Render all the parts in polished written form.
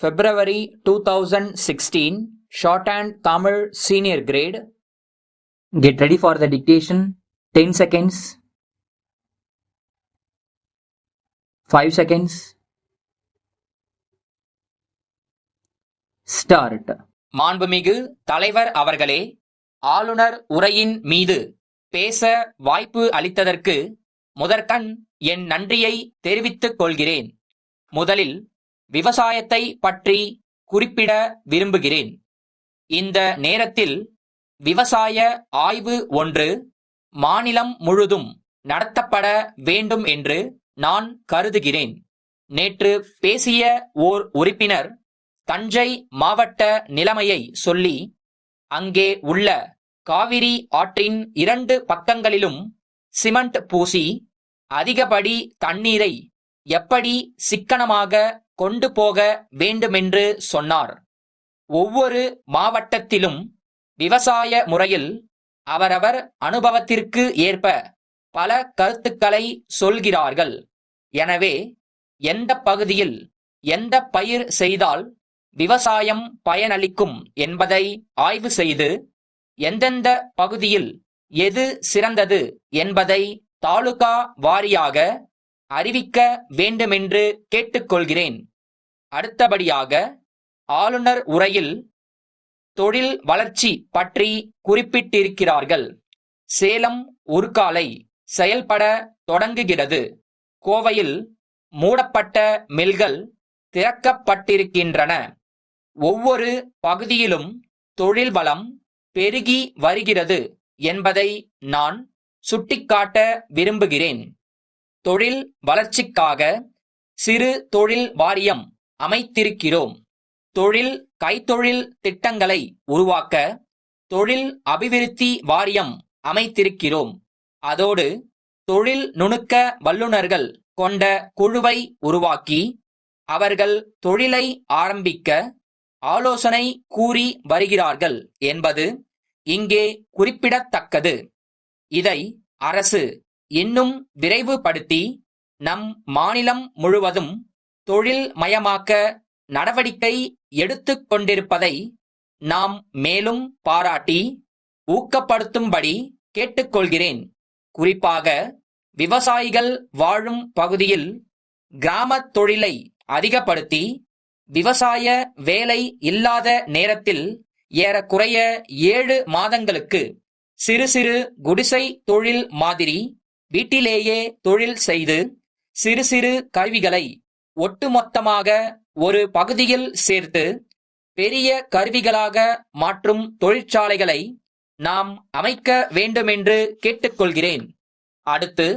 February 2016, Shorthand Tamil Senior Grade. Get ready for the dictation. 10 seconds. 5 seconds. Start. மாண்புமிகு தலைவர் அவர்களே, ஆளுநர் உரையின் மீது பேச வாய்ப்பு அளித்ததற்கு முதற்கண் என் நன்றியை தெரிவித்துக் கொள்கிறேன். முதலில் விவசாயத்தை பற்றி குறிப்பிட விரும்புகிறேன். இந்த நேரத்தில் விவசாய ஆய்வு ஒன்று மாநிலம் முழுதும் நடத்தப்பட வேண்டும் என்று நான் கருதுகிறேன். நேற்று பேசிய ஓர் உறுப்பினர் தஞ்சை மாவட்ட நிலைமையை சொல்லி, அங்கே உள்ள காவிரி ஆற்றின் 2 பக்கங்களிலும் சிமெண்ட் பூசி அதிகப்படி தண்ணீரை எப்படி சிக்கனமாக கொண்டு போக வேண்டுமென்று சொன்னார். ஒவ்வொரு மாவட்டத்திலும் விவசாய முறையில் அவரவர் அனுபவத்திற்கு ஏற்ப பல கருத்துக்களை சொல்கிறார்கள். எனவே எந்த பகுதியில் எந்த பயிர் செய்தால் விவசாயம் பயனளிக்கும் என்பதை ஆய்வு செய்து, எந்தெந்த பகுதியில் எது சிறந்தது என்பதை தாலுகா வாரியாக அறிவிக்க வேண்டுமென்று கேட்டுக்கொள்கிறேன். அடுத்தபடியாக, ஆளுநர் உரையில் தொழில் வளர்ச்சி பற்றி குறிப்பிட்டிருக்கிறார்கள். சேலம் உருக்காலை செயல்பட தொடங்குகிறது. கோவையில் மூடப்பட்ட மில்கள் திறக்கப்பட்டிருக்கின்றன. ஒவ்வொரு பகுதியிலும் தொழில் வளம் பெருகி வருகிறது என்பதை நான் சுட்டிக்காட்ட விரும்புகிறேன். தொழில் வளர்ச்சிக்காக சிறு தொழில் வாரியம் அமைத்திருக்கிறோம். தொழில் கைத்தொழில் திட்டங்களை உருவாக்க தொழில் அபிவிருத்தி வாரியம் அமைத்திருக்கிறோம். அதோடு தொழில் நுணுக்க வல்லுநர்கள் கொண்ட குழுவை உருவாக்கி அவர்கள் தொழிலை ஆரம்பிக்க ஆலோசனை கூறி வருகிறார்கள் என்பது இங்கே குறிப்பிடத்தக்கது. இதை அரசு இன்னும் விரைவுபடுத்தி நம் மாநிலம் முழுவதும் தொழில் மயமாக்க நடவடிக்கை எடுத்துக் கொண்டிருப்பதை நாம் மேலும் பாராட்டி ஊக்கப்படுத்தும்படி கேட்டுக்கொள்கிறேன். குறிப்பாக விவசாயிகள் வாழும் பகுதியில் கிராமத் தொழிலை அதிகப்படுத்தி விவசாய வேலை இல்லாத நேரத்தில் ஏறக்குறைய 7 மாதங்களுக்கு சிறு சிறு குடிசை தொழில் மாதிரி வீட்டிலேயே தொழில் செய்து சிறு சிறு கருவிகளை ஒட்டுமொத்தமாக ஒரு பகுதியில் சேர்த்து பெரிய கருவிகளாக மாற்றும் தொழிற்சாலைகளை நாம் அமைக்க வேண்டுமென்று கேட்டுக்கொள்கிறேன். அடுத்து,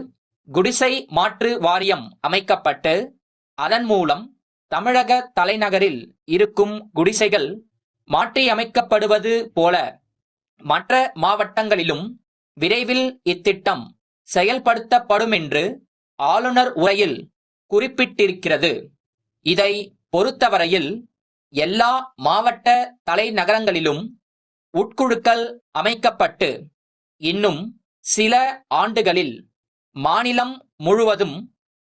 குடிசை மாற்று வாரியம் அமைக்கப்பட்டு அதன் மூலம் தமிழக தலைநகரில் இருக்கும் குடிசைகள் மாற்றியமைக்கப்படுவது போல மற்ற மாவட்டங்களிலும் விரைவில் இத்திட்டம் செயல்படுத்தப்படுமென்று ஆளுநர் உரையில் குறிப்பிட்டிருக்கிறது. இதை பொறுத்தவரையில் எல்லா மாவட்ட தலைநகரங்களிலும் உட்குழுக்கள் அமைக்கப்பட்டு இன்னும் சில ஆண்டுகளில் மாநிலம் முழுவதும்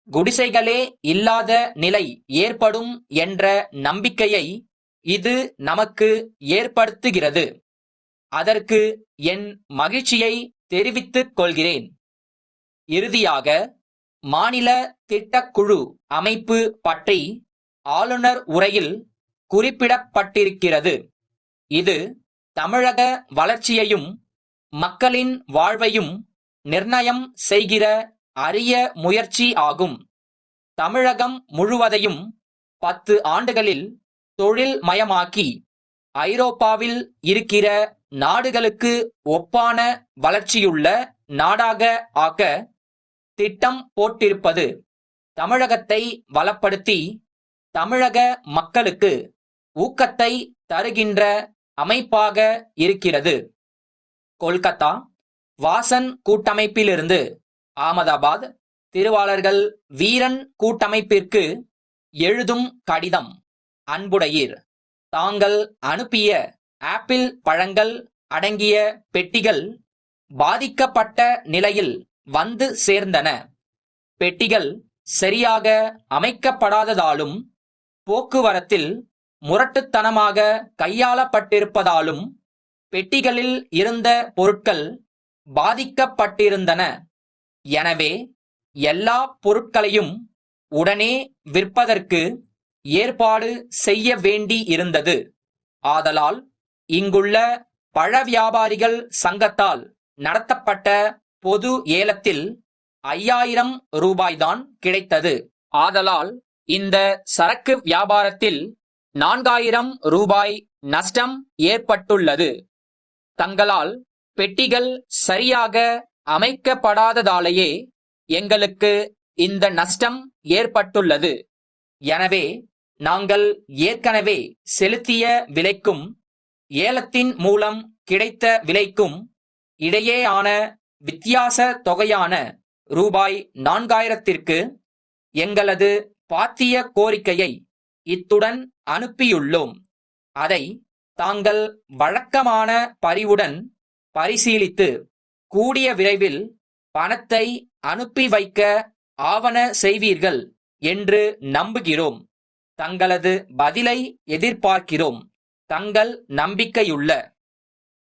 குடிசைகளே இல்லாத நிலை ஏற்படும் என்ற நம்பிக்கையை இது நமக்கு ஏற்படுத்துகிறது. அதற்கு என் மகிழ்ச்சியை தெரிவித்துக் கொள்கிறேன். இறுதியாக, மாநில திட்டக்குழு அமைப்பு பற்றி ஆளுநர் உரையில் குறிப்பிடப்பட்டிருக்கிறது. இது தமிழக வளர்ச்சியையும் மக்களின் வாழ்வையும் நிர்ணயம் செய்கிற அரிய முயற்சி ஆகும். தமிழகம் முழுவதையும் 10 ஆண்டுகளில் தொழில் மயமாக்கி ஐரோப்பாவில் இருக்கிற நாடுகளுக்கு ஒப்பான வளர்ச்சியுள்ள நாடாக ஆக்க திட்டம் போட்டிருப்பது தமிழகத்தை வளப்படுத்தி தமிழக மக்களுக்கு ஊக்கத்தை தருகின்ற அமைப்பாக இருக்கிறது. கொல்கத்தா வாசன் கூட்டமைப்பிலிருந்து அகமதாபாத் திருவாளர்கள் வீரன் கூட்டமைப்பிற்கு எழுதும் கடிதம். அன்புடையீர், தாங்கள் அனுப்பிய ஆப்பிள் பழங்கள் அடங்கிய பெட்டிகள் பாதிக்கப்பட்ட நிலையில் வந்து சேர்ந்தன. பெட்டிகள் சரியாக அமைக்கப்படாததாலும் போக்குவரத்தில் முரட்டுத்தனமாக கையாளப்பட்டிருப்பதாலும் பெட்டிகளில் இருந்த பொருட்கள் பாதிக்கப்பட்டிருந்தன. எனவே எல்லா பொருட்களையும் உடனே விற்பதற்கு ஏற்பாடு செய்ய வேண்டி இருந்தது. ஆதலால் இங்குள்ள பழ வியாபாரிகள் சங்கத்தால் நடத்தப்பட்ட பொது ஏலத்தில் 5000 ரூபாய்தான் கிடைத்தது. ஆதலால் இந்த சரக்கு வியாபாரத்தில் 4000 ரூபாய் நஷ்டம் ஏற்பட்டுள்ளது. தங்களால் பெட்டிகள் சரியாக அமைக்கப்படாததாலேயே எங்களுக்கு இந்த நஷ்டம் ஏற்பட்டுள்ளது. எனவே நாங்கள் ஏற்கனவே செலுத்திய விலைக்கும் ஏலத்தின் மூலம் கிடைத்த விலைக்கும் இடையேயான வித்தியாச தொகையான ரூபாய் 4000ற்கு எங்களது பாத்திய கோரிக்கையை இத்துடன் அனுப்பியுள்ளோம். அதை தாங்கள் வழக்கமான பரிவுடன் பரிசீலித்து கூடிய விரைவில் பணத்தை அனுப்பி வைக்க ஆவன செய்வீர்கள் என்று நம்புகிறோம். தங்களது பதிலை எதிர்பார்க்கிறோம். தங்கள் நம்பிக்கையுள்ள